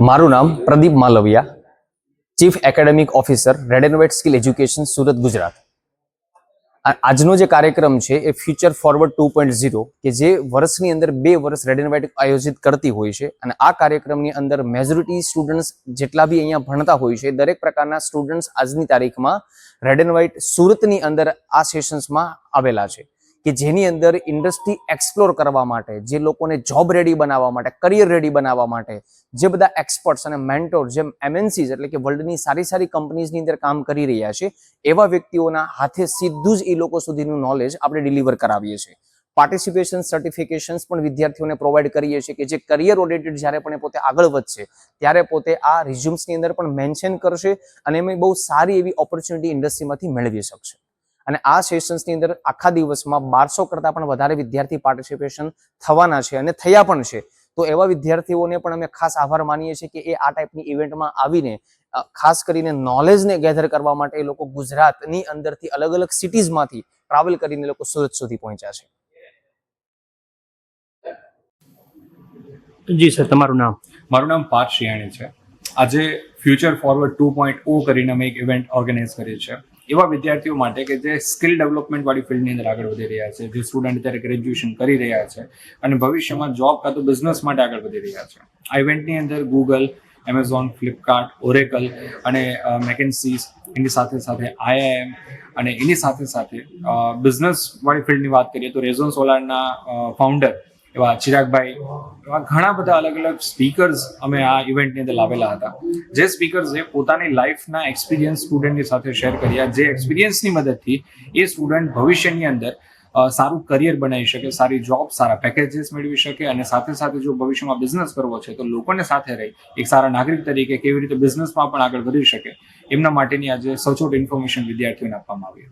મારું નામ Pradeep Malviya, chief academic officer red and white skill education Surat Gujarat. આજનો જે કાર્યક્રમ છે એ ફ્યુચર ફોરવર્ડ 2.0 કે જે વર્ષની અંદર 2 વર્ષ રેડ એન્ડ વ્હાઇટ આયોજિત કરતી હોય છે અને આ કાર્યક્રમની અંદર મેજોરિટી સ્ટુડન્ટ્સ જેટલા બી અહીંયા ભણતા હોય છે દરેક પ્રકારના સ્ટુડન્ટ્સ આજની તારીખમાં રેડ એન્ડ વ્હાઇટ સુરતની અંદર આ સેશન્સમાં આવેલા છે કે જેની અંદર ઇન્ડસ્ટ્રી એક્સપ્લોર કરવા માટે, જે લોકોને જોબ રેડી બનાવવા માટે, કરિયર રેડી બનાવવા માટે જે બધા એક્સપર્ટ્સ અને મેન્ટોર, જેમ MNCs એટલે કે વર્લ્ડની સારી સારી કંપનીઝની અંદર કામ કરી રહ્યા છે એવા વ્યક્તિઓના હાથે સીધું જ એ લોકો સુધીનું નોલેજ આપણે ડિલિવર કરાવીએ છીએ. પાર્ટિસિપેશન સર્ટિફિકેશન્સ પણ વિદ્યાર્થીઓને પ્રોવાઈડ કરીએ છીએ કે જે કરિયર ઓરિએન્ટેડ જ્યારે પણ પોતે આગળ વધશે ત્યારે પોતે આ રિઝ્યુમ્સની અંદર પણ મેન્શન કરશે અને એમાં બહુ સારી એવી ઓપોર્ચ્યુનિટી ઇન્ડસ્ટ્રીમાંથી મેળવી શકશે. અને આ સેશન્સની અંદર આખા દિવસમાં 1200 કરતાં પણ વધારે વિદ્યાર્થી પાર્ટિસિપેશન થવાના છે અને થયા પણ છે. તો એવા વિદ્યાર્થીઓને પણ અમે ખાસ આભાર માનીએ છીએ કે એ આ ટાઈપની ઇવેન્ટમાં આવીને ખાસ કરીને નોલેજને ગેધર કરવા માટે એ લોકો ગુજરાતની અંદરથી અલગ અલગ સિટીઝમાંથી ટ્રાવેલ કરીને લોકો સુરત સુધી પહોંચ્યા છે. જી સર, તમારું નામ? મારું નામ પાર્થ શિયાણી છે. આજે ફ્યુચર ફોરવર્ડ 2.0 કરીને અમે એક ઇવેન્ટ ઓર્ગેનાઇઝ કરી છે એવા વિદ્યાર્થીઓ માટે કે જે સ્કિલ ડેવલપમેન્ટ વાળી ફિલ્ડની અંદર આગળ વધી રહ્યા છે, જે સ્ટુડન્ટ અત્યારે ગ્રેજ્યુએશન કરી રહ્યા છે અને ભવિષ્યમાં જોબ કાં તો બિઝનેસ માટે આગળ વધી રહ્યા છે. આ ઇવેન્ટની અંદર ગૂગલ, એમેઝોન, ફ્લિપકાર્ટ, ઓરેકલ અને મેકેન્સીઝ, એની સાથે સાથે IIM અને એની સાથે સાથે બિઝનેસ વાળી ફિલ્ડની વાત કરીએ તો રેઝોન સોલારના ફાઉન્ડર એવા ચિરાગભાઈ, એવા ઘણા બધા અલગ અલગ સ્પીકર્સ અમે આ ઇવેન્ટની અંદર લાવેલા હતા. જે સ્પીકર્સે પોતાની લાઈફના એક્સપિરિયન્સ સ્ટુડન્ટની સાથે શેર કર્યા, જે એક્સપિરિયન્સની મદદથી એ સ્ટુડન્ટ ભવિષ્યની અંદર સારું કરિયર બનાવી શકે, સારી જોબ, સારા પેકેજીસ મેળવી શકે અને સાથે સાથે જો ભવિષ્યમાં બિઝનેસ કરવો છે તો લોકોને સાથે રહી એક સારા નાગરિક તરીકે કેવી રીતે બિઝનેસમાં પણ આગળ વધી શકે એમના માટેની આજે સચોટ ઇન્ફોર્મેશન વિદ્યાર્થીઓને આપવામાં આવી.